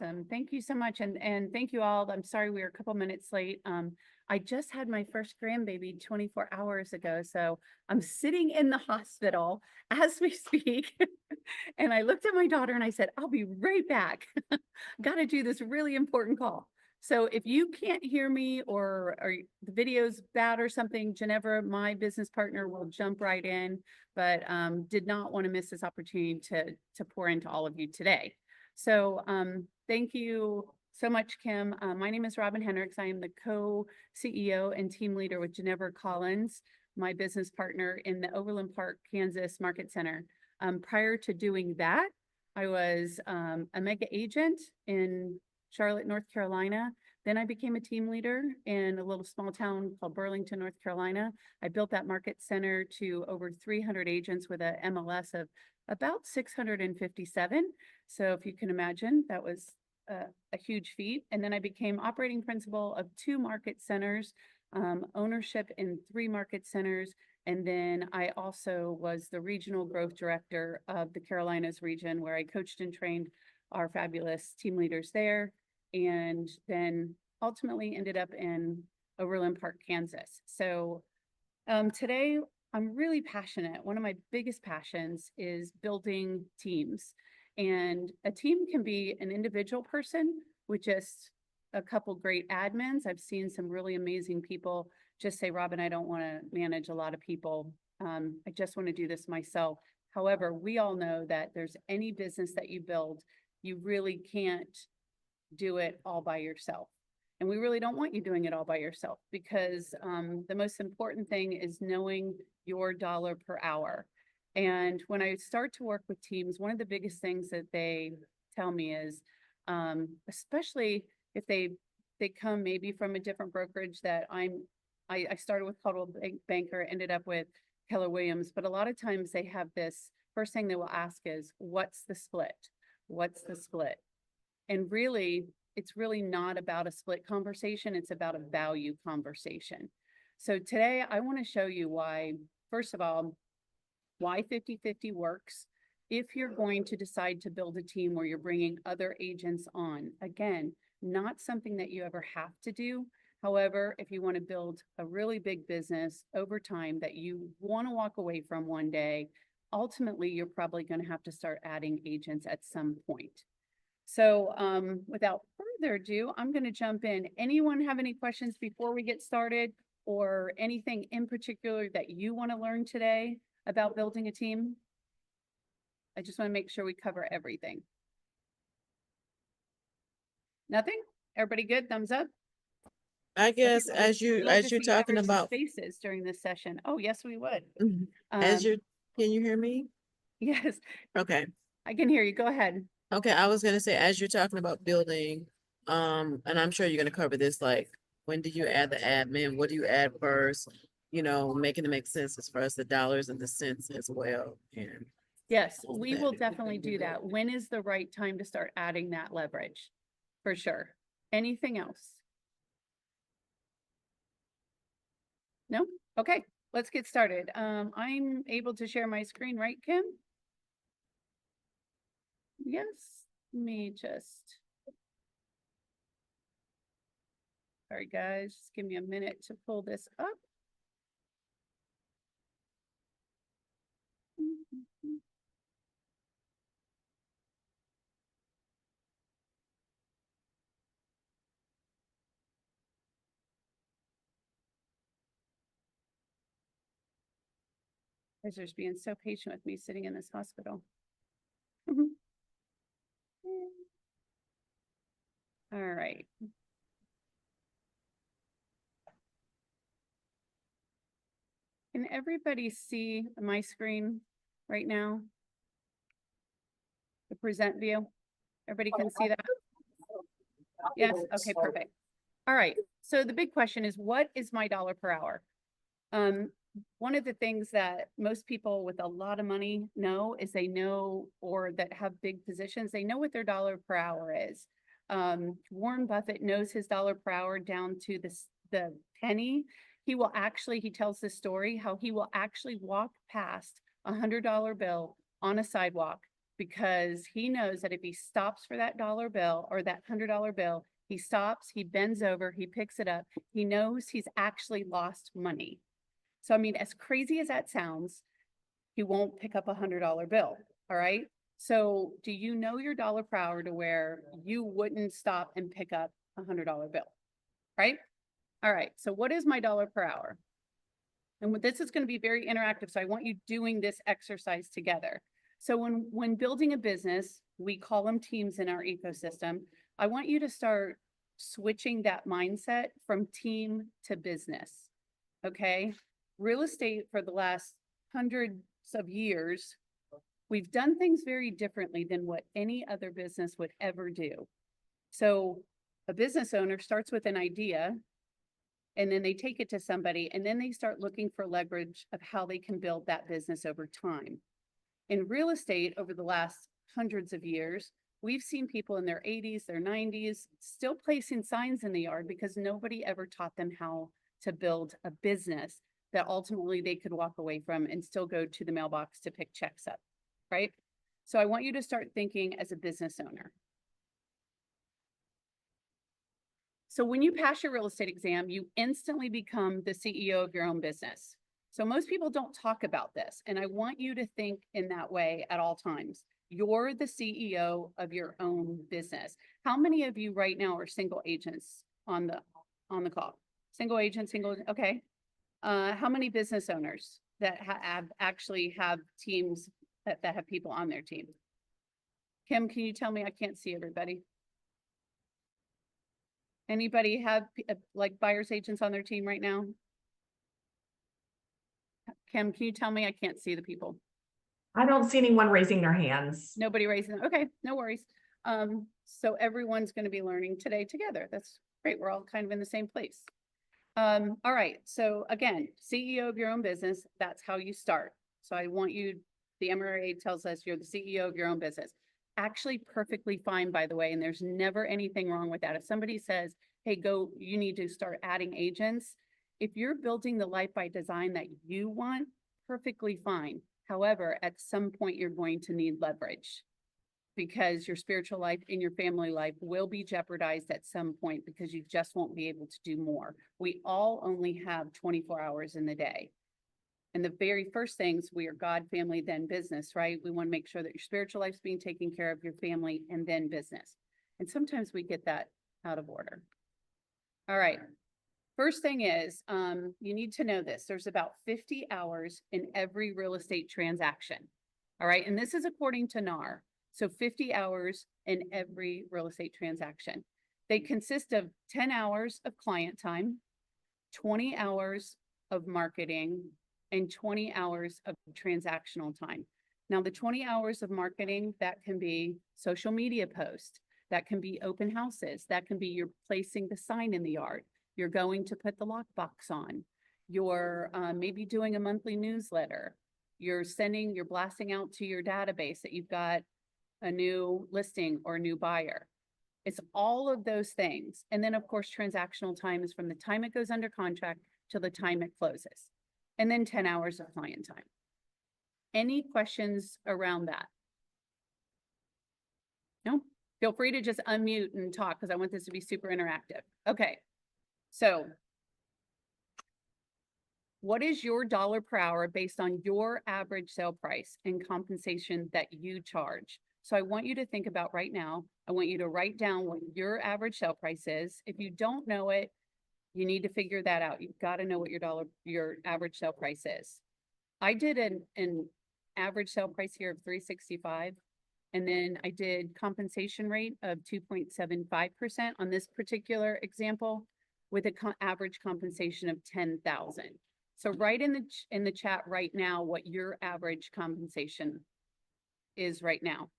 Awesome. Thank you so much. And thank you all. I'm sorry we were a couple minutes late. I just had my first grandbaby 24 hours ago. So I'm sitting in the hospital as we speak. And I looked at my daughter and I said, I'll be right back. Got to do this really important call. So if you can't hear me or the video's bad or something, Ginevra, my business partner, will jump right in, but did not want to miss this opportunity to pour into all of you today. So thank you so much, Kim. My name is Robin Henricks. I am the co-CEO and team leader with Ginevra Collins, my business partner in the Overland Park, Kansas Market Center. Prior to doing that, I was a mega agent in Charlotte, North Carolina. Then I became a team leader in a little small town called Burlington, North Carolina. I built that market center to over 300 agents with a MLS of about 657. So if you can imagine, that was a huge feat. And then I became operating principal of 2 market centers, ownership in 3 market centers. And then I also was the regional growth director of the Carolinas region, where I coached and trained our fabulous team leaders there. And then ultimately ended up in Overland Park, Kansas. So today I'm really passionate. One of my biggest passions is building teams. And a team can be an individual person with just a couple great admins. I've seen some really amazing people just say, Robin, I don't want to manage a lot of people. I just want to do this myself. However, we all know that there's any business that you build, you really can't do it all by yourself. And we really don't want you doing it all by yourself, because the most important thing is knowing your dollar per hour. And when I start to work with teams, one of the biggest things that they tell me is, especially if they come maybe from a different brokerage that I started with Coldwell Banker, ended up with Keller Williams, but a lot of times they have this first thing they will ask is, what's the split? What's the split? And really, it's really not about a split conversation. It's about a value conversation. So today I want to show you why, first of all, why 50-50 works. If you're going to decide to build a team where you're bringing other agents on, again, not something that you ever have to do. However, if you want to build a really big business over time that you want to walk away from one day, ultimately, you're probably going to have to start adding agents at some point. So without further ado, I'm going to jump in. Anyone have any questions before we get started, or anything in particular that you want to learn today about building a team? I just want to make sure we cover everything. Nothing? Everybody good? Thumbs up? I guess Okay, as you're talking about faces during this session. Oh, yes, we would. can you hear me? Yes. Okay. I can hear you. Go ahead. Okay, I was gonna say, as you're talking about building, and I'm sure you're gonna cover this, like, when do you add the admin? What do you add first? You know, making it make sense as far as the dollars and the cents as well. And yes, we will definitely do that. When is the right time to start adding that leverage? For sure. Anything else? No? Okay, let's get started. I'm able to share my screen, right, Kim? Yes, let me just. Sorry, guys, just give me a minute to pull this up. Guys are just being so patient with me sitting in this hospital. All right. Can everybody see my screen right now? The present view? Everybody can see that? Yes, okay, perfect. All right, so the big question is, what is my dollar per hour? One of the things that most people with a lot of money know is they know, or that have big positions, they know what their dollar per hour is. Warren Buffett knows his dollar per hour down to the penny. He tells this story, how he will actually walk past $100 bill on a sidewalk because he knows that if he stops for that dollar bill or that $100 bill, he stops, he bends over, he picks it up, he knows he's actually lost money. So, I mean, as crazy as that sounds, he won't pick up a $100 bill, all right? So do you know your dollar per hour to where you wouldn't stop and pick up a $100 bill, right? All right, so what is my dollar per hour? And this is going to be very interactive, so I want you doing this exercise together. So when building a business, we call them teams in our ecosystem. I want you to start switching that mindset from team to business, okay? Real estate for the last hundreds of years, we've done things very differently than what any other business would ever do. So a business owner starts with an idea, and then they take it to somebody, and then they start looking for leverage of how they can build that business over time. In real estate, over the last hundreds of years, we've seen people in their 80s, their 90s, still placing signs in the yard because nobody ever taught them how to build a business that ultimately they could walk away from and still go to the mailbox to pick checks up, right? So I want you to start thinking as a business owner. So when you pass your real estate exam, you instantly become the CEO of your own business. So most people don't talk about this, and I want you to think in that way at all times. You're the CEO of your own business. How many of you right now are single agents on the call? Single agent, okay. How many business owners that actually have teams that have people on their team? Kim, can you tell me? I can't see everybody. Anybody have like buyer's agents on their team right now? Kim, can you tell me? I can't see the people. I don't see anyone raising their hands. Nobody raising them. Okay, no worries. So everyone's going to be learning today together. That's great. We're all kind of in the same place. All right. So again, CEO of your own business, that's how you start. So I want you, the MRA tells us you're the CEO of your own business. Actually perfectly fine, by the way, and there's never anything wrong with that. If somebody says, hey, you need to start adding agents. If you're building the life by design that you want, perfectly fine. However, at some point, you're going to need leverage because your spiritual life and your family life will be jeopardized at some point because you just won't be able to do more. We all only have 24 hours in the day. And the very first things, we are God, family, then business, right? We want to make sure that your spiritual life's being taken care of, your family, and then business. And sometimes we get that out of order. All right. First thing is, you need to know this. There's about 50 hours in every real estate transaction. All right. And this is according to NAR. So 50 hours in every real estate transaction. They consist of 10 hours of client time, 20 hours of marketing, and 20 hours of transactional time. Now, the 20 hours of marketing, that can be social media posts, that can be open houses, that can be you're placing the sign in the yard, you're going to put the lockbox on, you're maybe doing a monthly newsletter, you're blasting out to your database that you've got a new listing or a new buyer. It's all of those things. And then of course, transactional time is from the time it goes under contract to the time it closes. And then 10 hours of client time. Any questions around that? No? Feel free to just unmute and talk because I want this to be super interactive. Okay. So what is your dollar per hour based on your average sale price and compensation that you charge? So I want you to think about right now, I want you to write down what your average sale price is. If you don't know it, you need to figure that out. You've got to know what your average sale price is. I did an average sale price here of 365. And then I did compensation rate of 2.75% on this particular example with an average compensation of 10,000. So write in the chat right now what your average compensation is right now.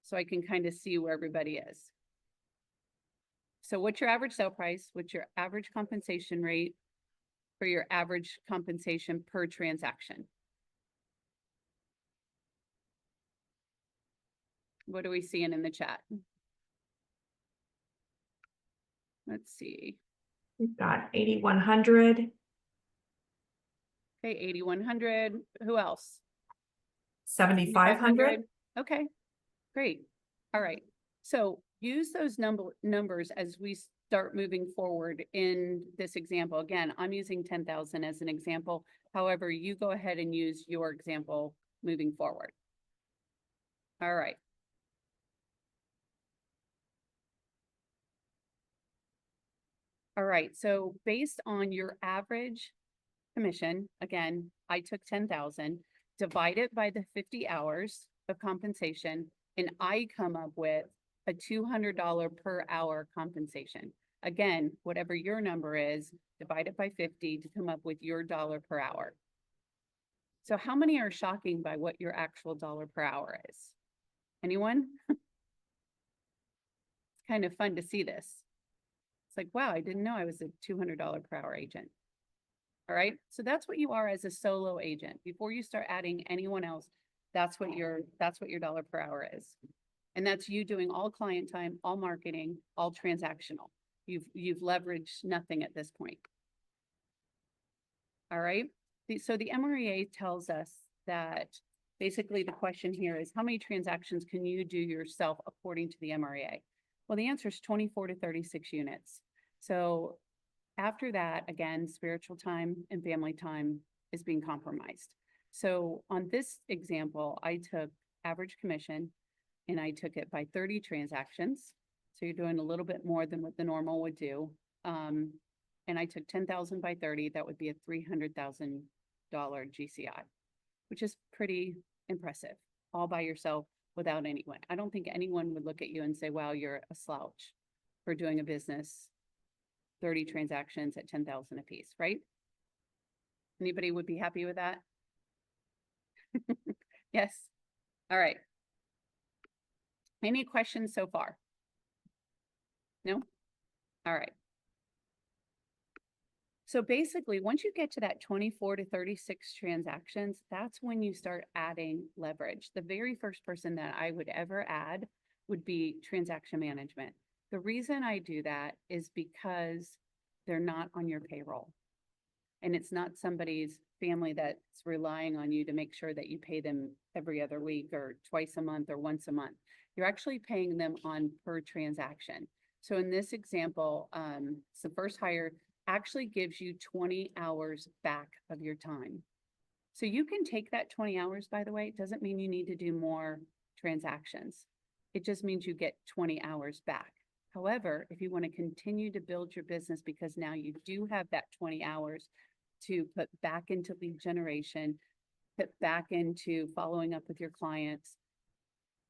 So I can kind of see where everybody is. So what's your average sale price? What's your average compensation rate for your average compensation per transaction? What are we seeing in the chat? Let's see. We've got 8,100. Okay, 8,100. Who else? 7,500. Okay. Great. All right. So use those numbers as we start moving forward in this example. Again, I'm using 10,000 as an example. However, you go ahead and use your example moving forward. All right. All right. So based on your average commission, again, I took 10,000, divide it by the 50 hours of compensation, and I come up with a $200 per hour compensation. Again, whatever your number is, divide it by 50 to come up with your dollar per hour. So how many are shocking by what your actual dollar per hour is? Anyone? It's kind of fun to see this. It's like, wow, I didn't know I was a $200 per hour agent. All right. So that's what you are as a solo agent. Before you start adding anyone else, that's what your dollar per hour is. And that's you doing all client time, all marketing, all transactional. You've leveraged nothing at this point. All right. So the MREA tells us that basically the question here is how many transactions can you do yourself according to the MREA? Well, the answer is 24 to 36 units. So after that, again, spiritual time and family time is being compromised. So on this example, I took average commission and I took it by 30 transactions. So you're doing a little bit more than what the normal would do. And I took 10,000 by 30, that would be a $300,000 GCI, which is pretty impressive all by yourself without anyone. I don't think anyone would look at you and say, wow, you're a slouch for doing a business 30 transactions at 10,000 a piece, right? Anybody would be happy with that? Yes. All right. Any questions so far? No? All right. So basically, once you get to that 24 to 36 transactions, that's when you start adding leverage. The very first person that I would ever add would be transaction management. The reason I do that is because they're not on your payroll. And it's not somebody's family that's relying on you to make sure that you pay them every other week or twice a month or once a month. You're actually paying them on per transaction. So in this example, the first hire actually gives you 20 hours back of your time. So you can take that 20 hours, by the way, it doesn't mean you need to do more transactions. It just means you get 20 hours back. However, if you want to continue to build your business because now you do have that 20 hours to put back into lead generation, put back into following up with your clients,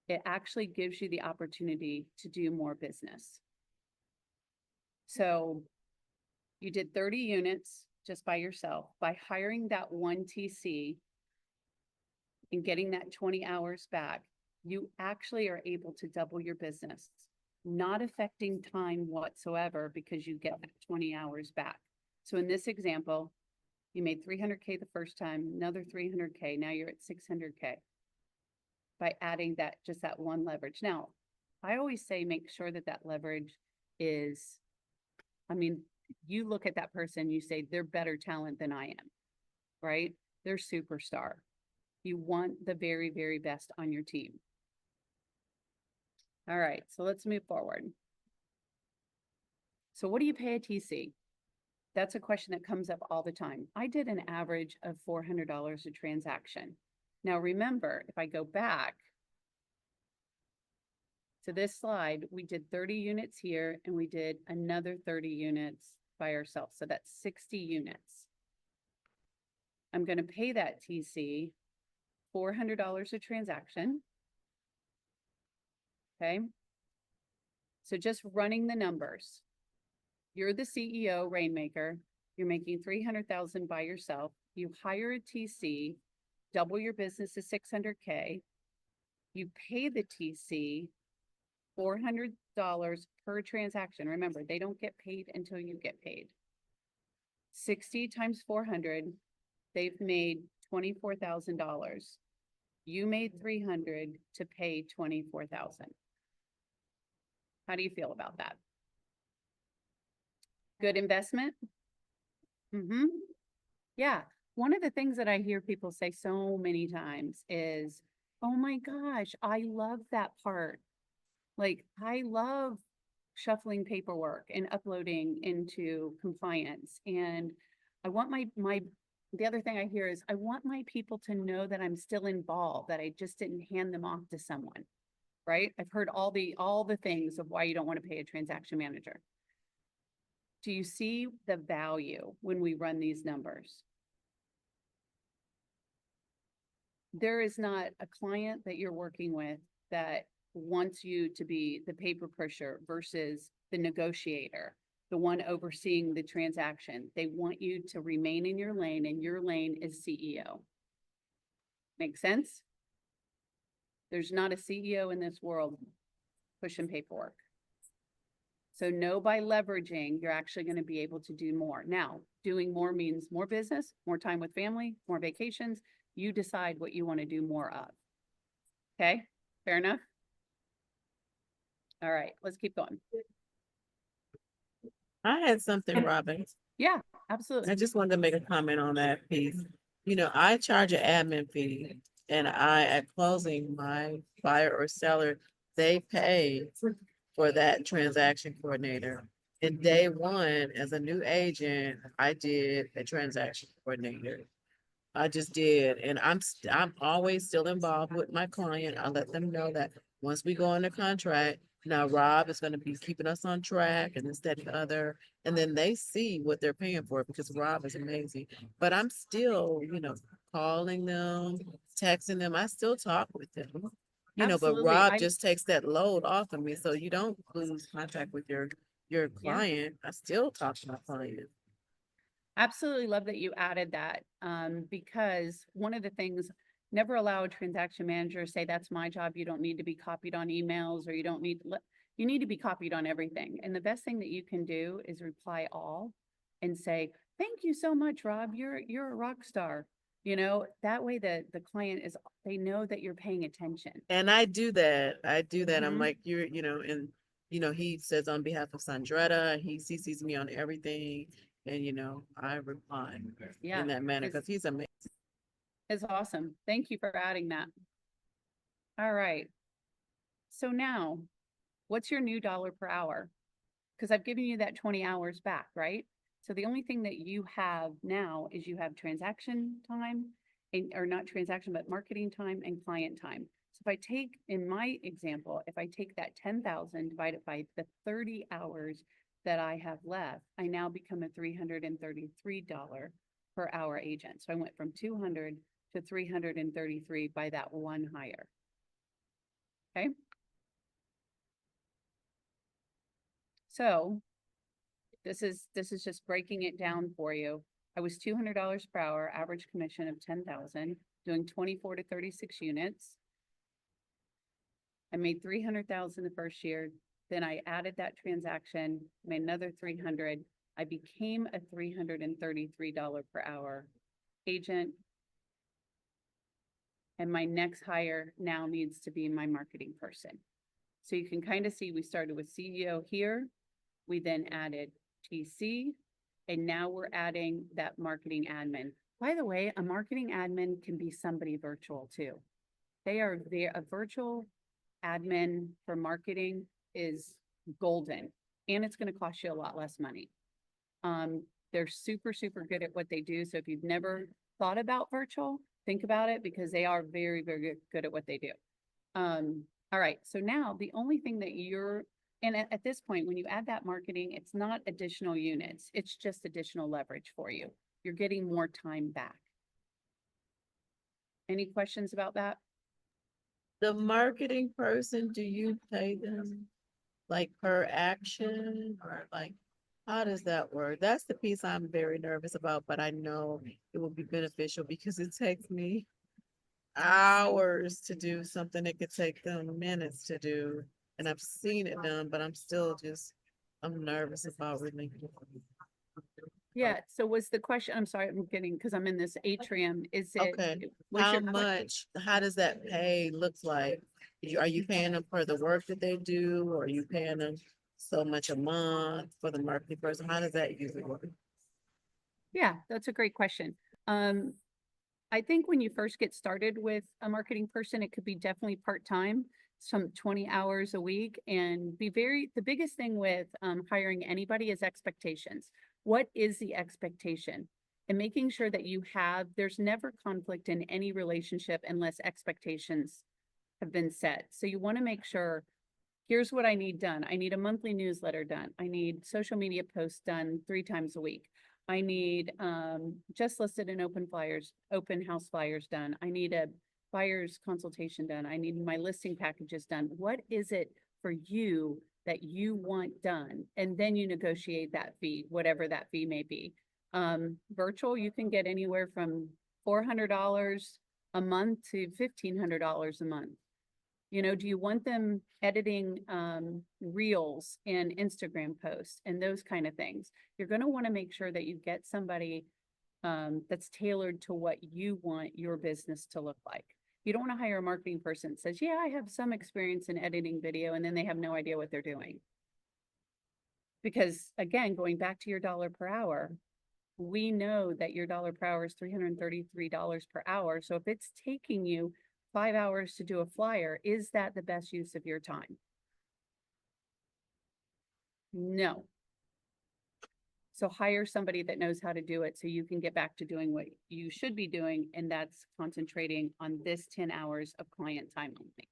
it actually gives you the opportunity to do more business. So you did 30 units just by yourself. By hiring that one TC and getting that 20 hours back, you actually are able to double your business, not affecting time whatsoever because you get that 20 hours back. So in this example, you made 300K the first time, another 300K. Now you're at 600K by adding that, just that one leverage. Now, I always say, make sure that that leverage is, I mean, you look at that person, you say they're better talent than I am, right? They're superstar. You want the very, very best on your team. All right, so let's move forward. So what do you pay a TC? That's a question that comes up all the time. I did an average of $400 a transaction. Now remember, if I go back to this slide, we did 30 units here and we did another 30 units by ourselves. So that's 60 units. I'm going to pay that TC $400 a transaction. Okay. So just running the numbers. You're the CEO, Rainmaker. You're making 300,000 by yourself. You hire a TC, double your business to 600K. You pay the TC $400 per transaction. Remember, they don't get paid until you get paid. 60 times 400, they've made $24,000. You made 300 to pay 24,000. How do you feel about that? Good investment? Mm-hmm. Yeah. One of the things that I hear people say so many times is, Oh my gosh, I love that part. Like, I love shuffling paperwork and uploading into compliance. And I want the other thing I hear is I want my people to know that I'm still involved, that I just didn't hand them off to someone, right? I've heard all the things of why you don't want to pay a transaction manager. Do you see the value when we run these numbers? There is not a client that you're working with that wants you to be the paper pusher versus the negotiator, the one overseeing the transaction. They want you to remain in your lane, and your lane is CEO. Make sense? There's not a CEO in this world pushing paperwork. So know by leveraging, you're actually going to be able to do more. Now, doing more means more business, more time with family, more vacations. You decide what you want to do more of. Okay, fair enough? All right, let's keep going. I had something, Robin. Yeah, absolutely. I just wanted to make a comment on that piece. You know, I charge an admin fee, and at closing, my buyer or seller, they pay for that transaction coordinator. And day one, as a new agent, I did a transaction coordinator. I just did, and I'm always still involved with my client. I let them know that once we go under contract, now Rob is gonna be keeping us on track and this, that, and the other. And then they see what they're paying for because Rob is amazing. But I'm still, calling them, texting them. I still talk with them. But Absolutely. Rob just takes that load off of me, so you don't lose contact with your Yeah. client. I still talk to my client. Absolutely love that you added that, because one of the things, never allow a transaction manager to say, that's my job. You don't need to be copied on emails, or you need to be copied on everything. And the best thing that you can do is reply all and say, thank you so much, Rob. You're a rock star. That way the client they know that you're paying attention. And I do that. I'm Mhm. like, and he says on behalf of Sandretta, he CCs me on everything. And I reply Yeah, in that manner it's, because he's amazing. it's awesome. Thank you for adding that. All right. So now, what's your new dollar per hour? Because I've given you that 20 hours back, right? So the only thing that you have now is you have transaction time, or not transaction, but marketing time and client time. So if I take, in my example, if I take that 10,000 divided by the 30 hours that I have left, I now become a $333 per hour agent. So I went from 200 to 333 by that one hire. Okay. So this is just breaking it down for you. I was $200 per hour, average commission of 10,000, doing 24 to 36 units. I made 300,000 the first year. Then I added that transaction, made another 300. I became a $333 per hour agent. And my next hire now needs to be my marketing person. So you can kind of see we started with CEO here. We then added TC, and now we're adding that marketing admin. By the way, a marketing admin can be somebody virtual too. They're a virtual admin for marketing is golden, and it's going to cost you a lot less money. They're super, super good at what they do. So if you've never thought about virtual, think about it, because they are very, very good at what they do. All right. So now the only thing that and at this point, when you add that marketing, it's not additional units. It's just additional leverage for you. You're getting more time back. Any questions about that? The marketing person, do you pay them like per action, or like, how does that work? That's the piece I'm very nervous about, but I know it will be beneficial because it takes me hours to do something that could take them minutes to do. And I've seen it done, but I'm nervous about relinquishing. Yeah. So was the question, I'm sorry, because I'm in this atrium. Okay, Was how your que- much, how does that pay look like? Are you paying them for the work that they do, or are you paying them so much a month for the marketing person? How does that usually work? Yeah, that's a great question. Um, I think when you first get started with a marketing person, it could be definitely part-time, some 20 hours a week, and the biggest thing with hiring anybody is expectations. What is the expectation? And making sure that there's never conflict in any relationship unless expectations have been set. So you want to make sure, here's what I need done. I need a monthly newsletter done. I need social media posts done 3 times a week. I need just listed and open house flyers done. I need a buyer's consultation done. I need my listing packages done. What is it for you that you want done? And then you negotiate that fee, whatever that fee may be. Virtual, you can get anywhere from $400 a month to $1,500 a month. You know, do you want them editing reels and Instagram posts and those kind of things? You're going to want to make sure that you get somebody that's tailored to what you want your business to look like. You don't want to hire a marketing person that says, yeah, I have some experience in editing video, and then they have no idea what they're doing. Because again, going back to your dollar per hour, we know that your dollar per hour is $333 per hour. So if it's taking you 5 hours to do a flyer, is that the best use of your time? No. So hire somebody that knows how to do it so you can get back to doing what you should be doing, and that's concentrating on this 10 hours of client time only.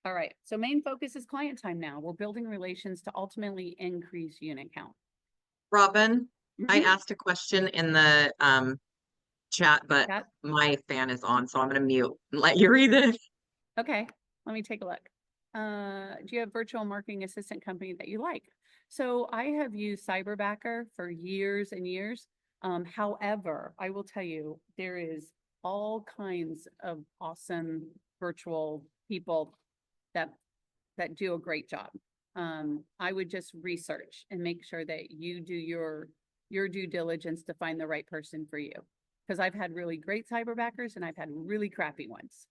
All right, so main focus is client time now. We're building relations to ultimately increase unit count. Robin, I Mhm. asked a question in the chat, but Chat? my fan is on, so I'm gonna mute and let you read it. Okay, let me take a look. Do you have virtual marketing assistant company that you like? So I have used Cyberbacker for years and years. However, I will tell you, there is all kinds of awesome virtual people that do a great job. I would just research and make sure that you do your due diligence to find the right person for you. Because I've had really great cyberbackers and I've had really crappy ones.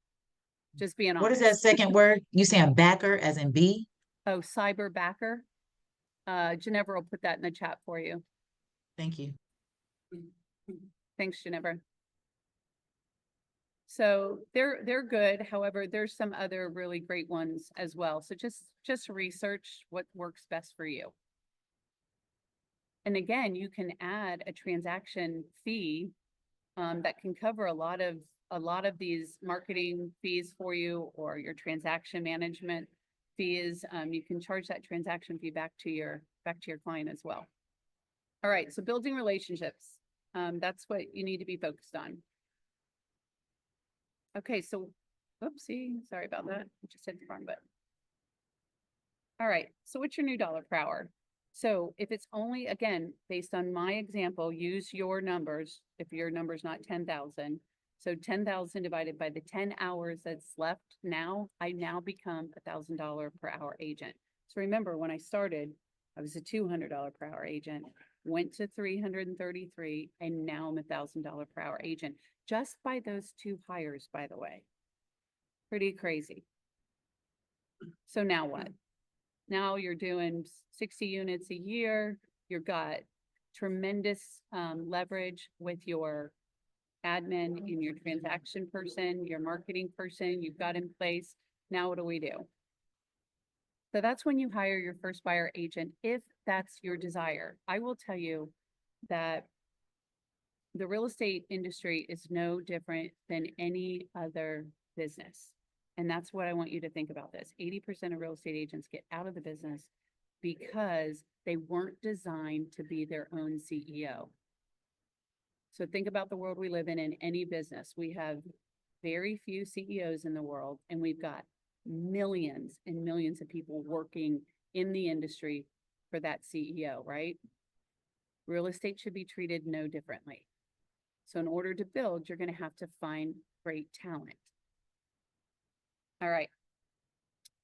Just being What is honest. that second word? You saying backer as in B? Oh, cyberbacker. Ginevra will put that in the chat for you. Thank you. Thanks, Ginevra. So they're good. However, there's some other really great ones as well. So just research what works best for you. And again, you can add a transaction fee that can cover a lot of these marketing fees for you, or your transaction management fees. You can charge that transaction fee back to your client as well. All right, so building relationships. That's what you need to be focused on. Okay, so, oopsie, sorry about that. I just hit the wrong button. All right, so what's your new dollar per hour? So if it's only, again, based on my example, use your numbers. If your number's not 10,000, so 10,000 divided by the 10 hours that's left now, I now become $1,000 per hour agent. So remember, when I started, I was a $200 per hour agent, went to 333, and now I'm $1,000 per hour agent. Just by those 2 hires, by the way. Pretty crazy. So now what? Now you're doing 60 units a year. You've got tremendous leverage with your admin and your transaction person, your marketing person you've got in place. Now what do we do? So that's when you hire your first buyer agent, if that's your desire. I will tell you that the real estate industry is no different than any other business. And that's what I want you to think about this. 80% of real estate agents get out of the business because they weren't designed to be their own CEO. So think about the world we live in any business. We have very few CEOs in the world, and we've got millions and millions of people working in the industry for that CEO, right? Real estate should be treated no differently. So in order to build, you're going to have to find great talent. All right.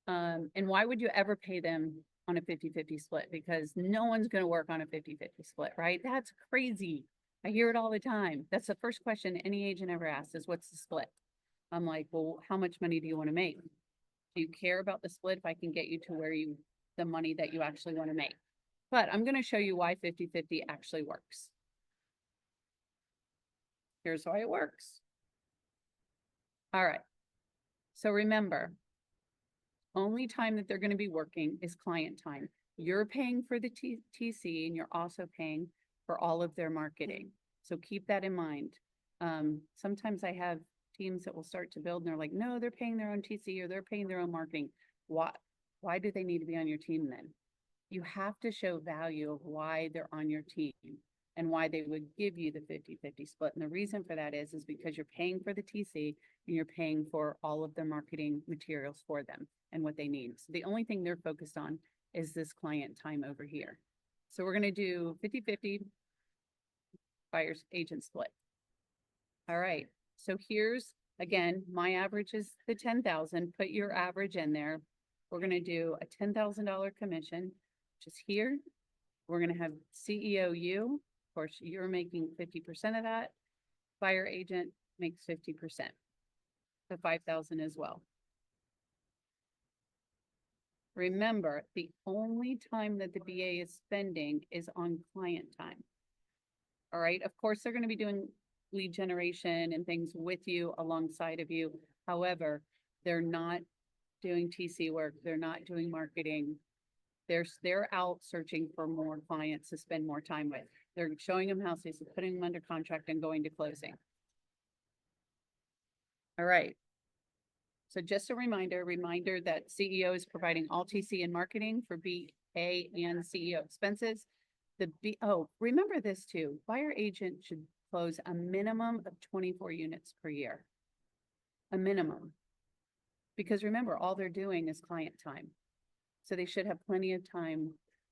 And why would you ever pay them on a 50-50 split? Because no one's going to work on a 50-50 split, right? That's crazy. I hear it all the time. That's the first question any agent ever asks is, what's the split? I'm like, well, how much money do you want to make? Do you care about the split if I can get you to where the money that you actually want to make? But I'm going to show you why 50-50 actually works. Here's why it works. All right. So remember, only time that they're going to be working is client time. You're paying for the TC and you're also paying for all of their marketing. So keep that in mind. Sometimes I have teams that will start to build and they're like, no, they're paying their own TC or they're paying their own marketing. Why do they need to be on your team then? You have to show value of why they're on your team and why they would give you the 50-50 split. And the reason for that is because you're paying for the TC and you're paying for all of their marketing materials for them and what they need. So the only thing they're focused on is this client time over here. So we're going to do 50-50 buyer's agent split. All right. So here's, again, my average is the 10,000. Put your average in there. We're going to do a $10,000 commission, which is here. We're going to have CEO you. Of course, you're making 50% of that. Buyer agent makes 50%. The 5,000 as well. Remember, the only time that the BA is spending is on client time. All right. Of course, they're going to be doing lead generation and things with you alongside of you. However, they're not doing TC work. They're not doing marketing. They're out searching for more clients to spend more time with. They're showing them houses, putting them under contract and going to closing. All right. So just a reminder that CEO is providing all TC and marketing for BA and CEO expenses. Remember this too, buyer agent should close a minimum of 24 units per year. A minimum. Because remember, all they're doing is client time. So they should have plenty of time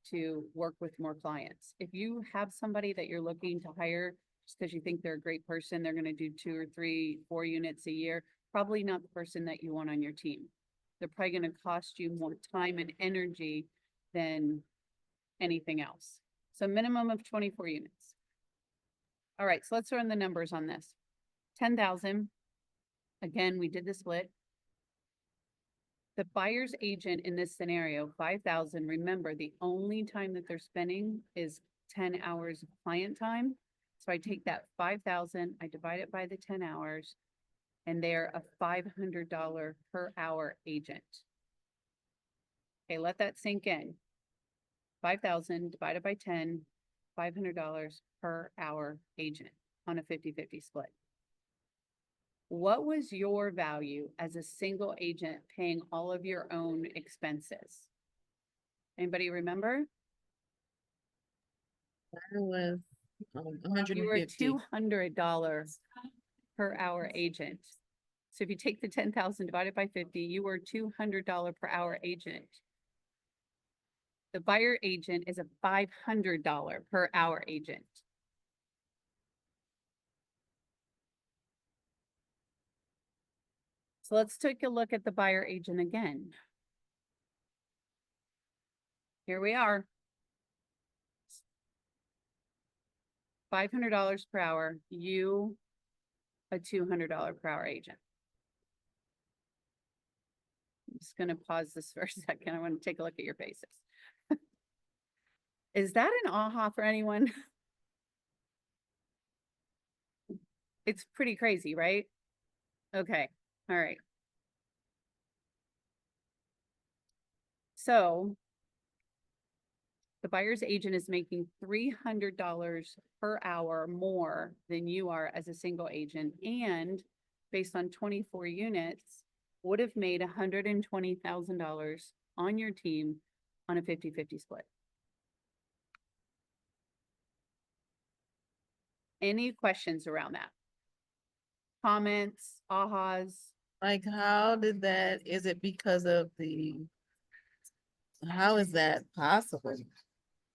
to work with more clients. If you have somebody that you're looking to hire just because you think they're a great person, they're going to do 2 or 3, 4 units a year, probably not the person that you want on your team. They're probably going to cost you more time and energy than anything else. So minimum of 24 units. All right, so let's run the numbers on this. 10,000. Again, we did the split. The buyer's agent in this scenario, 5,000, remember the only time that they're spending is 10 hours of client time. So I take that 5,000, I divide it by the 10 hours, and they're a $500 per hour agent. Okay, let that sink in. 5,000 divided by 10, $500 per hour agent on a 50-50 split. What was your value as a single agent paying all of your own expenses? Anybody remember? That was You were $150. $200 per hour agent. So if you take the 10,000 divided by 50, you were $200 per hour agent. The buyer agent is a $500 per hour agent. So let's take a look at the buyer agent again. Here we are. $500 per hour, you a $200 per hour agent. I'm just going to pause this for a second. I want to take a look at your faces. Is that an aha for anyone? It's pretty crazy, right? Okay. All right. So the buyer's agent is making $300 per hour more than you are as a single agent, and based on 24 units, would have made $120,000 on your team on a 50-50 split. Any questions around that? Comments, ahas? Like, how did that, is it because of how is that possible?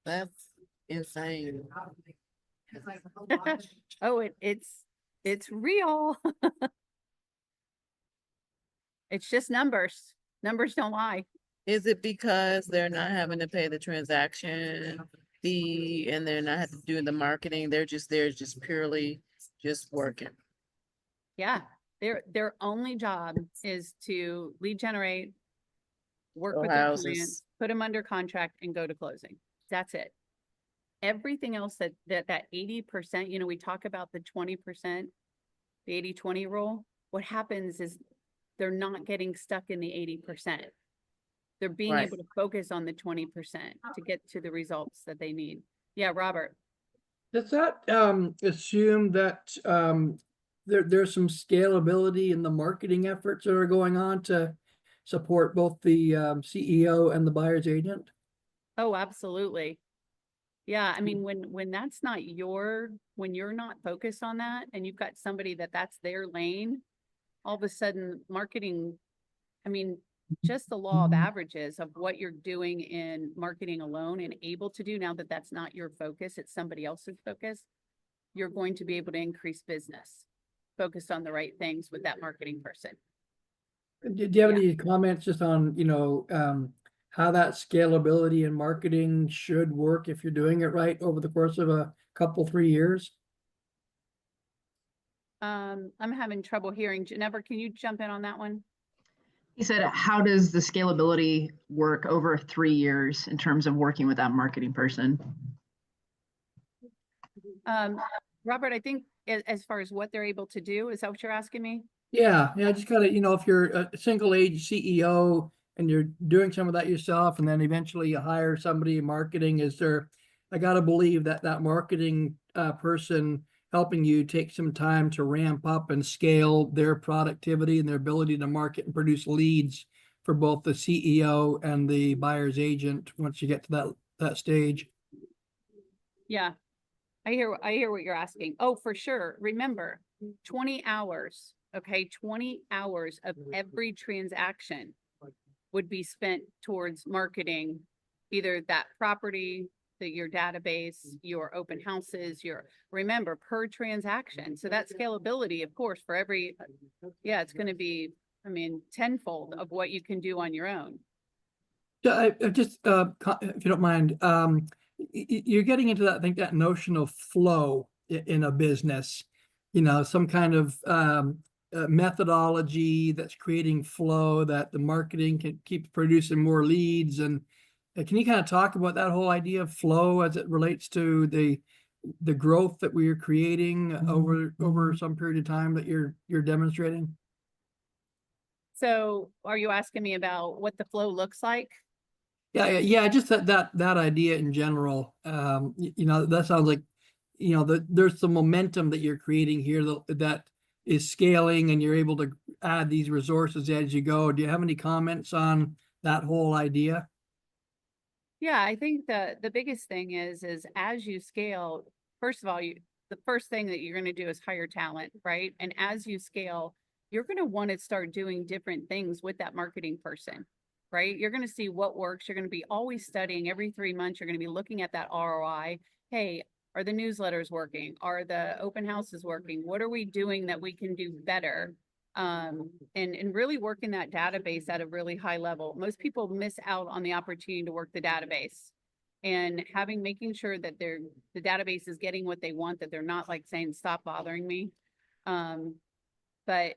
That's insane. Oh, it's real. It's just numbers. Numbers don't lie. Is it because they're not having to pay the transaction fee and they're not having to do the marketing? They're just purely just working. Yeah, their only job is to lead generate, work Show with their houses. clients, put them under contract and go to closing. That's it. Everything else that 80%, we talk about the 20% the 80-20 rule, what happens is they're not getting stuck in the 80%. They're being Right. able to focus on the 20% to get to the results that they need. Yeah, Robert. Does that assume that there's some scalability in the marketing efforts that are going on to support both the CEO and the buyer's agent? Oh, absolutely. Yeah, I mean, when that's not when you're not focused on that and you've got somebody that's their lane, all of a sudden marketing, I mean, just the law of averages of what you're doing in marketing alone and able to do now that that's not your focus, it's somebody else's focus, you're going to be able to increase business, focused on the right things with that marketing person. Do you have Yeah. any comments just on, how that scalability in marketing should work if you're doing it right over the course of a couple, 3 years? I'm having trouble hearing. Jennifer, can you jump in on that one? He said, how does the scalability work over 3 years in terms of working with that marketing person? Robert, I think as far as what they're able to do, is that what you're asking me? Yeah, just kind of, if you're a single age CEO and you're doing some of that yourself, and then eventually you hire somebody in marketing, I gotta believe that that marketing person helping you take some time to ramp up and scale their productivity and their ability to market and produce leads for both the CEO and the buyer's agent once you get to that stage. Yeah, I hear what you're asking. Oh, for sure. Remember, 20 hours, okay, 20 hours of every transaction would be spent towards marketing either that property, your database, your open houses, remember, per transaction. So that scalability, of course, for every, it's going to be, I mean, tenfold of what you can do on your own. Yeah, I just, if you don't mind, you're getting into that, I think, that notion of flow in a business, some kind of methodology that's creating flow that the marketing can keep producing more leads. And can you kind of talk about that whole idea of flow as it relates to the growth that we are creating over some period of time that you're demonstrating? So are you asking me about what the flow looks like? Yeah, just that idea in general. That sounds like, there's some momentum that you're creating here that is scaling, and you're able to add these resources as you go. Do you have any comments on that whole idea? Yeah, I think the biggest thing is as you scale, first of all, the first thing that you're going to do is hire talent, right? And as you scale, you're going to want to start doing different things with that marketing person, right? You're going to see what works. You're going to be always studying every 3 months. You're going to be looking at that ROI. Hey, are the newsletters working? Are the open houses working? What are we doing that we can do better? And really working that database at a really high level. Most people miss out on the opportunity to work the database, and making sure that the database is getting what they want, that they're not like saying, stop bothering me. But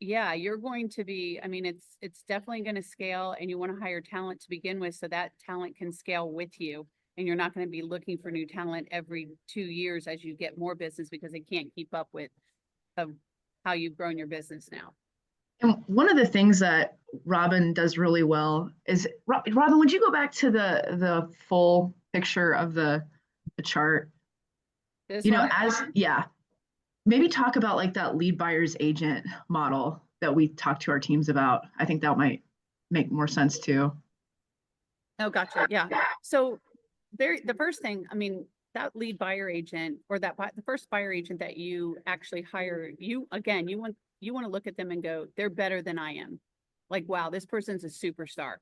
yeah, you're going to be, I mean, it's definitely going to scale, and you want to hire talent to begin with so that talent can scale with you. And you're not going to be looking for new talent every 2 years as you get more business, because they can't keep up with how you've grown your business now. And one of the things that Robin does really well is, Robin, would you go back to the full picture of the chart? This You know, one? maybe talk about like that lead buyer's agent model that we talked to our teams about. I think that might make more sense too. Oh, gotcha. Yeah. So the first thing, I mean, that lead buyer agent, or the first buyer agent that you actually hire, you want to look at them and go, they're better than I am. Like, wow, this person's a superstar.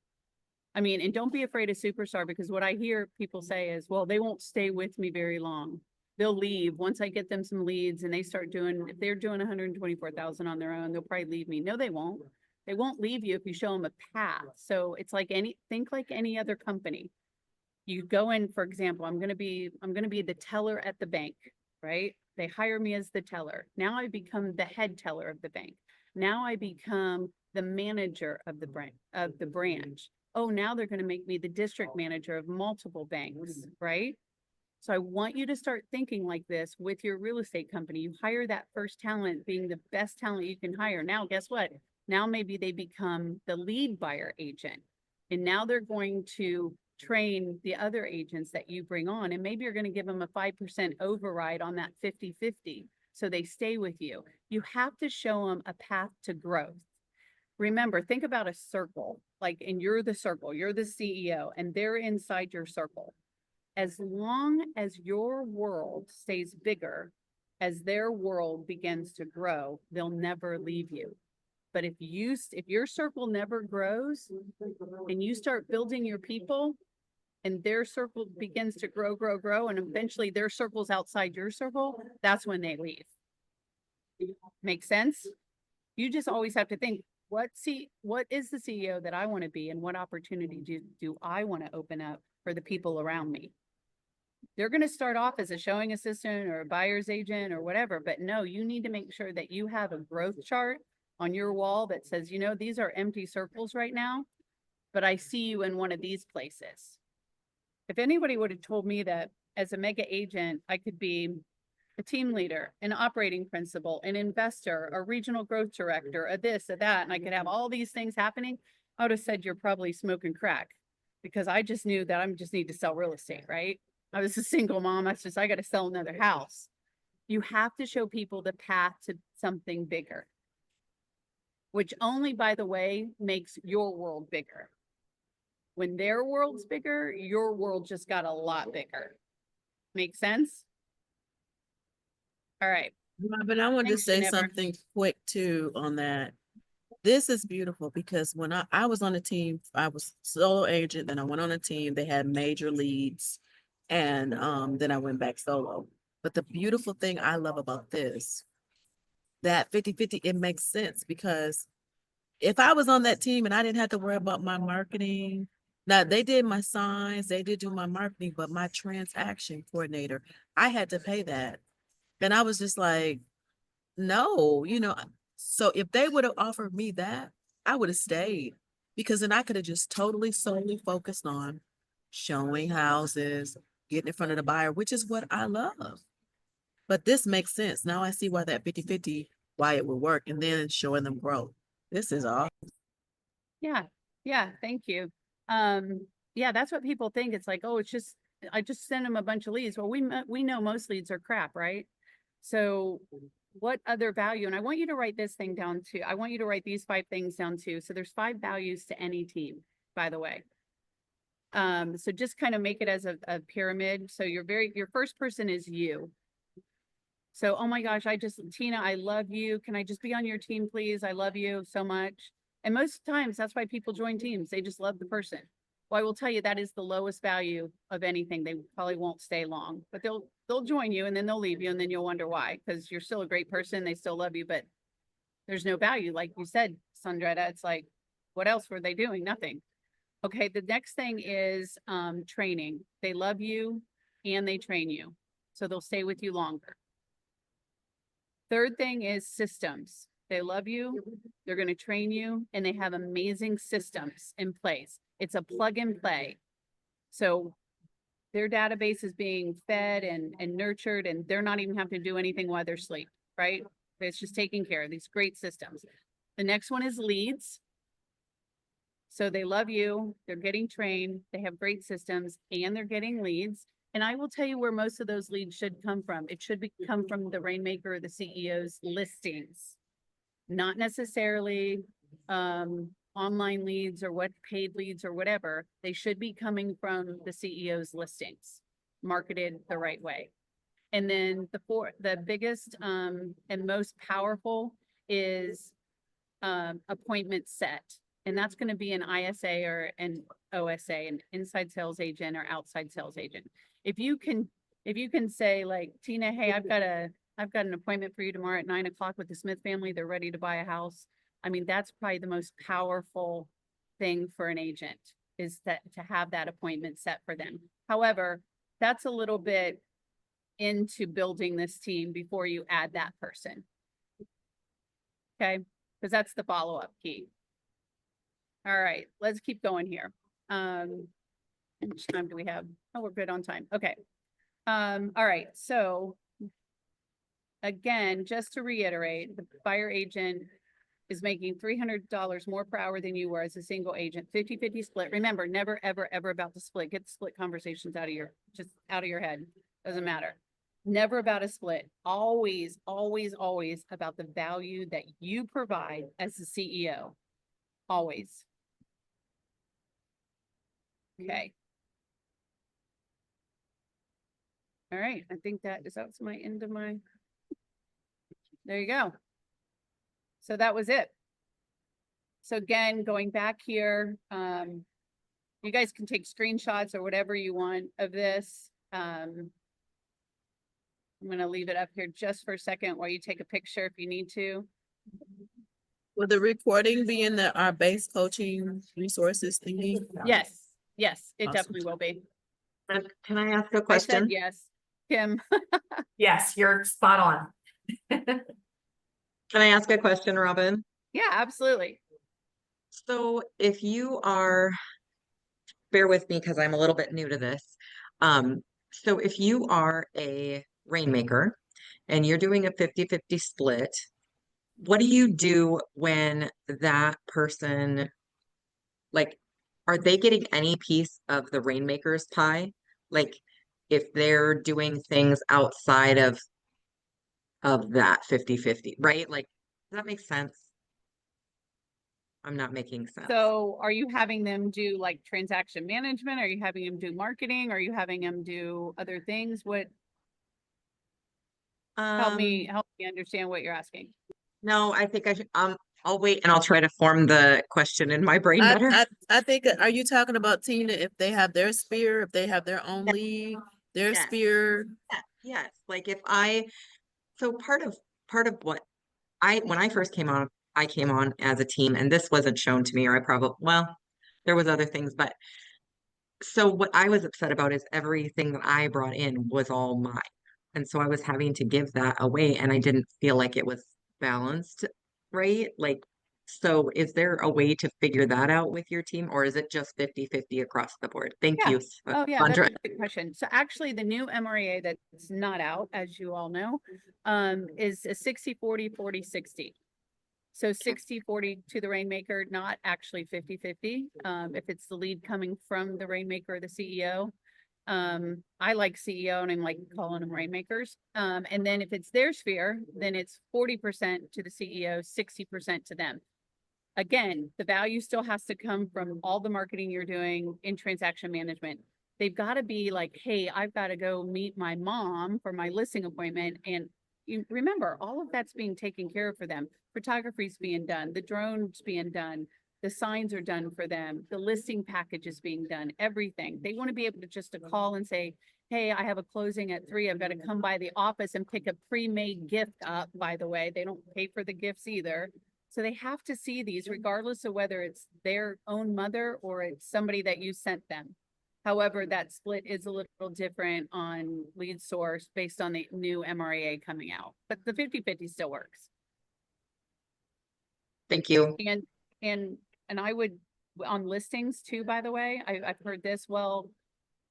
I mean, and don't be afraid of superstar, because what I hear people say is, well, they won't stay with me very long. They'll leave once I get them some leads and they start if they're doing 124,000 on their own, they'll probably leave me. No, they won't. They won't leave you if you show them a path. So it's like think like any other company. You go in, for example, I'm going to be the teller at the bank, right? They hire me as the teller. Now I become the head teller of the bank. Now I become the manager of the branch. Oh, now they're going to make me the district manager of multiple banks, right? So I want you to start thinking like this with your real estate company. You hire that first talent being the best talent you can hire. Now, guess what? Now maybe they become the lead buyer agent. And now they're going to train the other agents that you bring on. And maybe you're going to give them a 5% override on that 50-50. So they stay with you. You have to show them a path to growth. Remember, think about a circle, like, and you're the circle, you're the CEO, and they're inside your circle. As long as your world stays bigger, as their world begins to grow, they'll never leave you. But if your circle never grows and you start building your people and their circle begins to grow, and eventually their circle's outside your circle, that's when they leave. Make sense? You just always have to think, what is the CEO that I want to be, and what opportunity do I want to open up for the people around me? They're going to start off as a showing assistant or a buyer's agent or whatever, but no, you need to make sure that you have a growth chart on your wall that says, you know, these are empty circles right now, but I see you in one of these places. If anybody would have told me that as a mega agent, I could be a team leader, an operating principal, an investor, a regional growth director, a this, a that, and I could have all these things happening, I would have said, you're probably smoking crack, because I just knew that I just need to sell real estate, right? I was a single mom. I got to sell another house. You have to show people the path to something bigger, which only, by the way, makes your world bigger. When their world's bigger, your world just got a lot bigger. Make sense? All right. But I wanted to Thanks, say Jennifer. something quick too on that. This is beautiful because when I was on a team, I was solo agent, then I went on a team, they had major leads, and then I went back solo. But the beautiful thing I love about this, that 50-50, it makes sense, because if I was on that team and I didn't have to worry about my marketing, now they did my signs, they did do my marketing, but my transaction coordinator, I had to pay that. And I was just like, no, so if they would have offered me that, I would have stayed, because then I could have just totally solely focused on showing houses, getting in front of the buyer, which is what I love. But this makes sense. Now I see why that 50-50, why it would work, and then showing them growth. This is awesome. Yeah. Yeah. Thank you. Yeah, that's what people think. It's like, oh, I just send them a bunch of leads. Well, we know most leads are crap, right? So what other value? And I want you to write this thing down too. I want you to write these 5 things down too. So there's 5 values to any team, by the way. So just kind of make it as a pyramid. So your first person is you. So, oh my gosh, Tina, I love you. Can I just be on your team, please? I love you so much. And most times that's why people join teams. They just love the person. Well, I will tell you that is the lowest value of anything. They probably won't stay long, but they'll join you and then they'll leave you, and then you'll wonder why, because you're still a great person. They still love you, but there's no value. Like you said, Sandretta, it's like, what else were they doing? Nothing. Okay. The next thing is training. They love you and they train you, so they'll stay with you longer. Third thing is systems. They love you, they're going to train you, and they have amazing systems in place. It's a plug and play. So their database is being fed and nurtured, and they're not even having to do anything while they're asleep, right? It's just taking care of these great systems. The next one is leads. So they love you, they're getting trained, they have great systems, and they're getting leads. And I will tell you where most of those leads should come from. It should come from the Rainmaker or the CEO's listings, not necessarily online leads or what paid leads or whatever. They should be coming from the CEO's listings, marketed the right way. And then the biggest and most powerful is appointment set. And that's going to be an ISA or an OSA, an inside sales agent or outside sales agent. If you can say, like, Tina, hey, I've got an appointment for you tomorrow at 9 o'clock with the Smith family. They're ready to buy a house. I mean, that's probably the most powerful thing for an agent, is that to have that appointment set for them. However, that's a little bit into building this team before you add that person. Okay, because that's the follow-up key. All right, let's keep going here. How much time do we have? Oh, we're good on time. Okay. All right, so again, just to reiterate, the fire agent is making $300 more per hour than you were as a single agent, 50-50 split. Remember, never, ever, ever about the split. Get the split conversations out of your head. Doesn't matter. Never about a split. Always, always, always about the value that you provide as the CEO. Always. Okay. All right, I think that's my end of my. There you go. So that was it. So again, going back here, you guys can take screenshots or whatever you want of this. I'm gonna leave it up here just for a second while you take a picture if you need to. Will the recording be in our base coaching resources thingy? Yes, yes, it Awesome. definitely will be. Can I ask a I said question? yes, Kim. Yes, you're spot on. Can I ask a question, Robin? Yeah, absolutely. So if you are, bear with me because I'm a little bit new to this. So if you are a rainmaker and you're doing a 50-50 split, what do you do when that person, like, are they getting any piece of the rainmaker's pie? Like, if they're doing things outside of that 50-50, right? Like, does that make sense? I'm not making sense. So are you having them do like transaction management? Are you having them do marketing? Are you having them do other things? What, help me understand what you're asking. No, I think I should, I'll wait and I'll try to form the question in my brain better. I think, are you talking about, Tina, if they have their sphere, if they have their own league, their Yes. sphere? Yes, like so part of what when I first came on, I came on as a team and this wasn't shown to me, or well, there was other things, but so what I was upset about is everything that I brought in was all mine. And so I was having to give that away and I didn't feel like it was balanced, right? Like, so is there a way to figure that out with your team, or is it just 50-50 across the board? Thank Yeah. you. Oh, yeah, that's Sandra. a good question. So actually the new MREA that's not out, as you all know, is a 60-40-40-60. So 60-40 to the rainmaker, not actually 50-50. If it's the lead coming from the rainmaker or the CEO. I like CEO and I'm like calling them rainmakers. And then if it's their sphere, then it's 40% to the CEO, 60% to them. Again, the value still has to come from all the marketing you're doing in transaction management. They've got to be like, hey, I've got to go meet my mom for my listing appointment. And you remember, all of that's being taken care of for them. Photography's being done, the drones being done, the signs are done for them, the listing package is being done, everything. They want to be able to just to call and say, hey, I have a closing at 3. I've got to come by the office and pick a pre-made gift up, by the way. They don't pay for the gifts either. So they have to see these regardless of whether it's their own mother or it's somebody that you sent them. However, that split is a little different on lead source based on the new MREA coming out, but the 50-50 still works. Thank you. And I would, on listings too, by the way, I've heard this, well,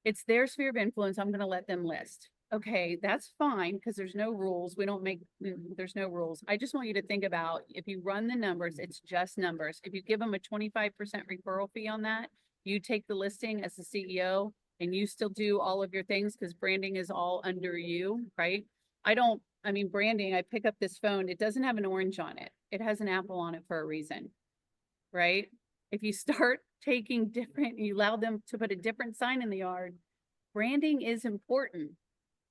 it's their sphere of influence. I'm going to let them list. Okay, that's fine because there's no rules. There's no rules. I just want you to think about if you run the numbers, it's just numbers. If you give them a 25% referral fee on that, you take the listing as the CEO and you still do all of your things because branding is all under you, right? Branding, I pick up this phone, it doesn't have an orange on it. It has an apple on it for a reason, right? If you start taking different, you allow them to put a different sign in the yard, branding is important.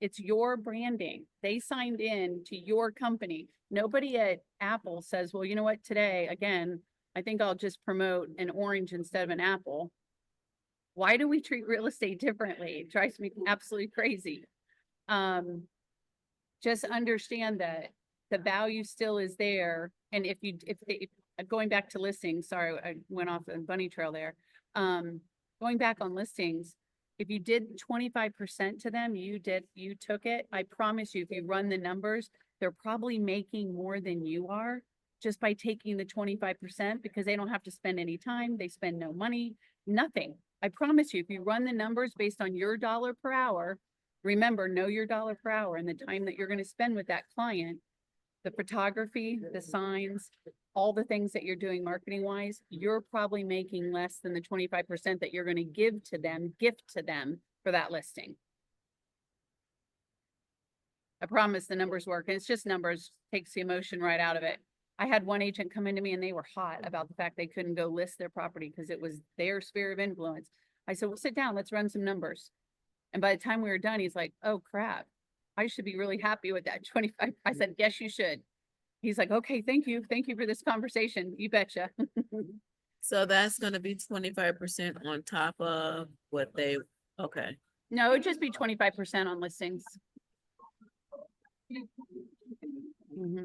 It's your branding. They signed in to your company. Nobody at Apple says, well, you know what, today, again, I think I'll just promote an orange instead of an apple. Why do we treat real estate differently? It drives me absolutely crazy. Just understand that the value still is there. And if going back to listings, sorry, I went off a bunny trail there. Going back on listings, if you did 25% to them, you took it. I promise you, if you run the numbers, they're probably making more than you are just by taking the 25% because they don't have to spend any time. They spend no money, nothing. I promise you, if you run the numbers based on your dollar per hour, Remember, know your dollar per hour and the time that you're going to spend with that client, the photography, the signs, all the things that you're doing marketing wise, you're probably making less than the 25% that you're going to give to them, gift to them for that listing. I promise the numbers work, and it's just numbers, takes the emotion right out of it. I had one agent come into me and they were hot about the fact they couldn't go list their property because it was their sphere of influence. I said, well, sit down, let's run some numbers. And by the time we were done, he's like, oh crap, I should be really happy with that 25. I said, yes, you should. He's like, okay, thank you. Thank you for this conversation. You betcha. So that's gonna be 25% on top of what they, okay. No, it'd just be 25% on listings.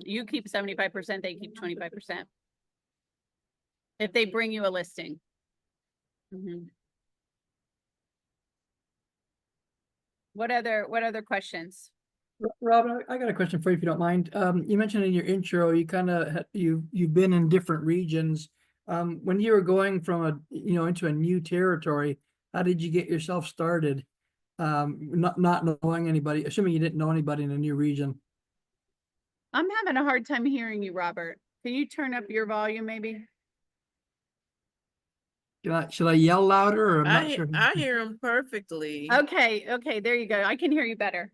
You keep 75%, they keep 25%. If they bring you a listing. What other questions? Robin, I got a question for you if you don't mind. You mentioned in your intro, you kind of you've been in different regions. When you were going from into a new territory, how did you get yourself started? Not knowing anybody, assuming you didn't know anybody in a new region. I'm having a hard time hearing you, Robert. Can you turn up your volume maybe? Should I yell louder, or I'm not I sure? I hear them perfectly. Okay, there you go. I can hear you better.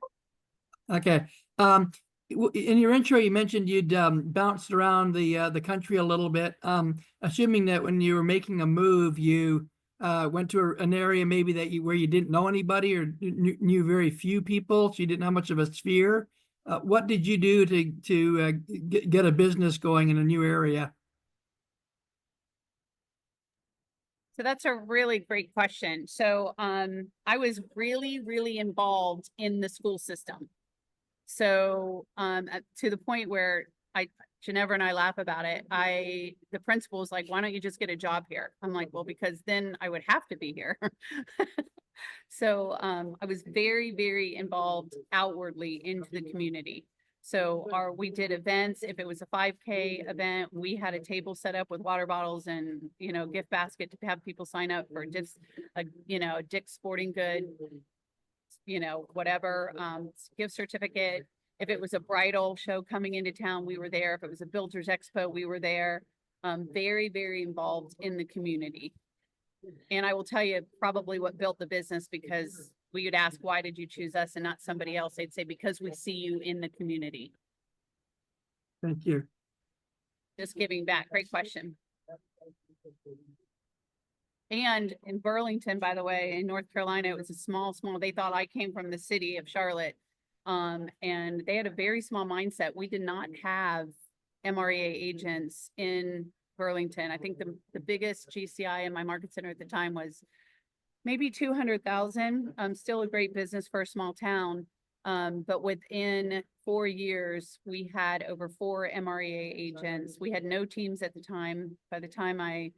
Okay. In your intro, you mentioned you'd bounced around the country a little bit. Assuming that when you were making a move, you went to an area maybe where you didn't know anybody or knew very few people, so you didn't have much of a sphere. What did you do to get a business going in a new area? So that's a really great question. So I was really involved in the school system. So to the point where Ginevra and I laugh about it. The principal was like, why don't you just get a job here? I'm like, well, because then I would have to be here. So I was very involved outwardly into the community. So we did events. If it was a 5K event, we had a table set up with water bottles and, gift basket to have people sign up for just a Dick's Sporting Good, whatever, gift certificate. If it was a bridal show coming into town, we were there. If it was a Builders Expo, we were there. Very involved in the community. And I will tell you probably what built the business, because we would ask, why did you choose us and not somebody else? They'd say, because we see you in the community. Thank you. Just giving back. Great question. And in Burlington, by the way, in North Carolina, it was a small, they thought I came from the city of Charlotte. And they had a very small mindset. We did not have MREA agents in Burlington. I think the biggest GCI in my market center at the time was maybe 200,000. Still a great business for a small town. But within 4 years, we had over 4 MREA agents. We had no teams at the time. By the time I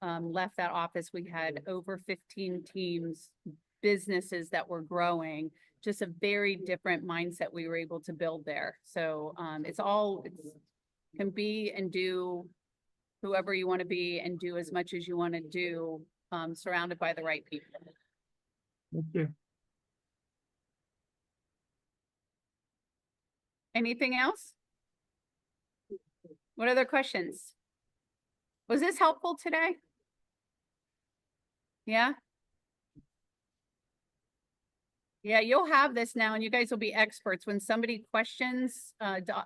left that office, we had over 15 teams, businesses that were growing. Just a very different mindset we were able to build there. So it can be and do whoever you want to be and do as much as you want to do, surrounded by the right people. Thank you. Anything else? What other questions? Was this helpful today? Yeah. Yeah, you'll have this now, and you guys will be experts. When somebody questions,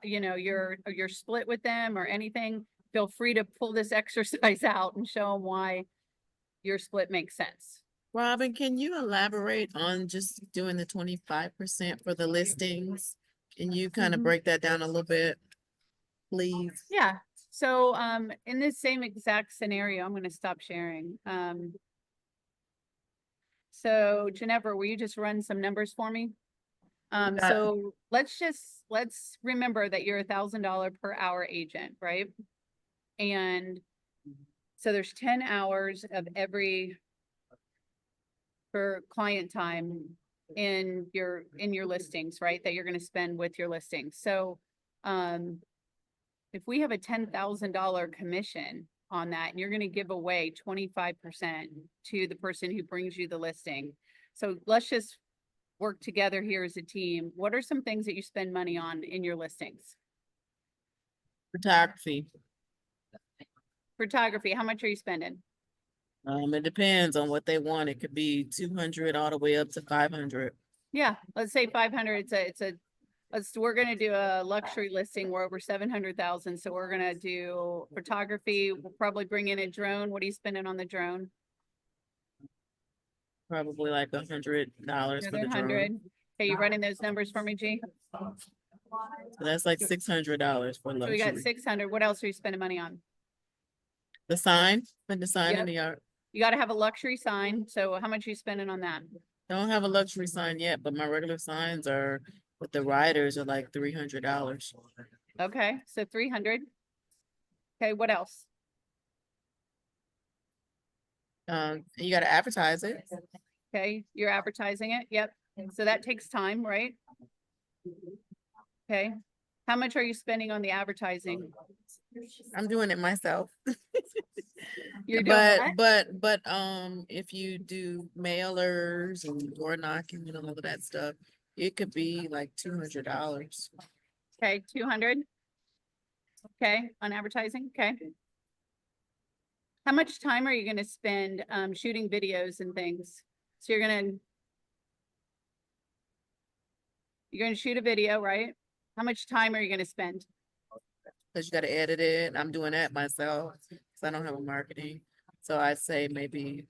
your split with them or anything, feel free to pull this exercise out and show them why your split makes sense. Robin, can you elaborate on just doing the 25% for the listings? Can you kind of break that down a little bit, please? Yeah. So in this same exact scenario, I'm going to stop sharing. So Ginevra, will you just run some numbers for me? So let's remember that you're $1,000 per hour agent, right? And so there's 10 hours of for client time in your listings, right? That you're going to spend with your listings. So if we have a $10,000 commission on that, and you're going to give away 25% to the person who brings you the listing. So let's just work together here as a team, what are some things that you spend money on in your listings? Photography. Photography, how much are you spending? It depends on what they want. It could be 200 all the way up to 500. Yeah, let's say 500. We're gonna do a luxury listing. We're over 700,000. So we're gonna do photography. We'll probably bring in a drone. What are you spending on the drone? Probably like $100 for Another the 100. drone. Okay, you running those numbers for me, G? So that's like $600 for So we got luxury. 600. What else are you spending money on? The sign, put the sign Yep. in the yard. You gotta have a luxury sign. So how much are you spending on that? Don't have a luxury sign yet, but my regular signs are with the riders are like $300. Okay, so 300. Okay, what else? You gotta advertise it. Okay, you're advertising it. Yep. So that takes time, right? Okay. How much are you spending on the advertising? I'm doing it myself. You're doing what? But if you do mailers and door knocking and all of that stuff, it could be like $200. Okay, 200. Okay, on advertising, okay. How much time are you gonna spend shooting videos and things? So you're gonna shoot a video, right? How much time are you gonna spend? Cause you gotta edit it. I'm doing that myself, cause I don't have a marketing. So I'd say maybe,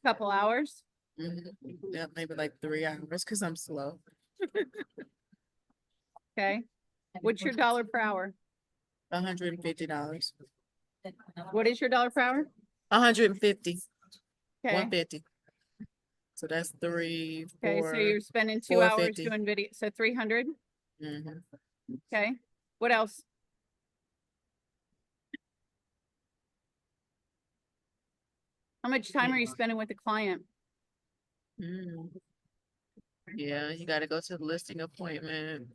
Couple hours? yeah, maybe like 3 hours, cause I'm slow. Okay. What's your dollar per hour? $150. What is your dollar per hour? 150, Okay, 150. So that's 3, okay, 4. so you're spending 2 hours 450. doing video, so 300, Mhm. okay. What else? How much time are you spending with the client? Mm. Yeah, you gotta go to the listing appointment.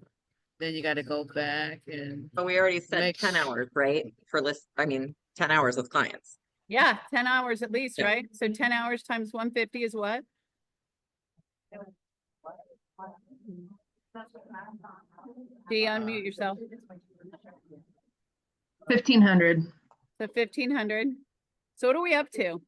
Then you gotta go back and But we already said Make 10 sh- hours, right? For 10 hours with clients. Yeah, 10 hours at least, Yeah. right? So 10 hours times 150 is what? Do you unmute yourself? 1,500. So 1,500. So what are we up to?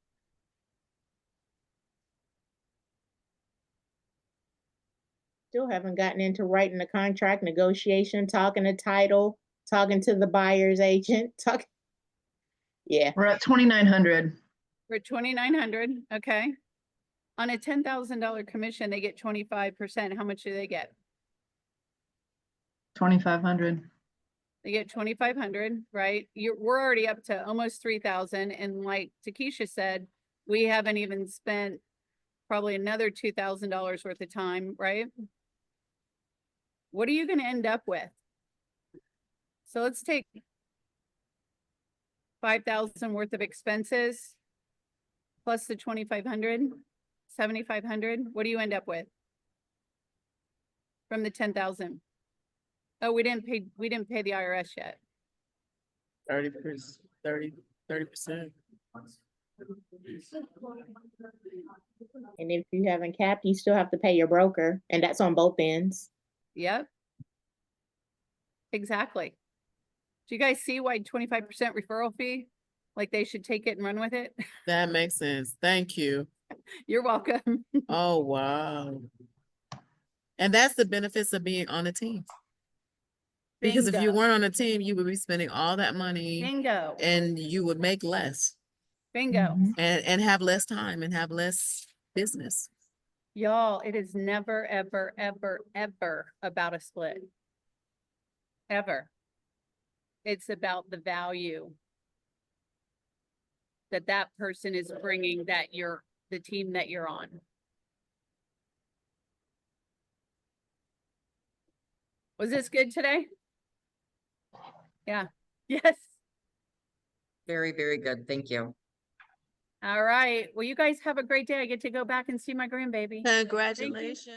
Still haven't gotten into writing the contract, negotiation, talking the title, talking to the buyer's agent, talk. Yeah, We're at 2,900. We're 2,900, okay. On a $10,000 commission, they get 25%. How much do they get? 2,500. They get 2,500, right? We're already up to almost 3,000. And like Takesha said, we haven't even spent probably another $2,000 worth of time, right? What are you going to end up with? So let's take 5,000 worth of expenses plus the 2,500, 7,500. What do you end up with from the 10,000? Oh, we didn't pay the IRS yet. 30%, 30%. and if you haven't capped, you still have to pay your broker, and that's on both ends. Yep. Exactly. Do you guys see why 25% referral fee? Like they should take it and run with it? That makes sense. Thank you. You're welcome. Oh, wow. And that's the benefits of being on a team. Because if you Bingo. weren't on a team, you would be spending all that money Bingo. and you would make less Bingo. Mhm. and have less time and have less business. Y'all, it is never, ever, ever, ever about a split. Ever. It's about the value that that person is bringing, that the team that you're on. Was this good today? Yeah. Yes. Very, very good. Thank you. All right. Well, you guys have a great day. I get to go back and see my grandbaby. Congratulations.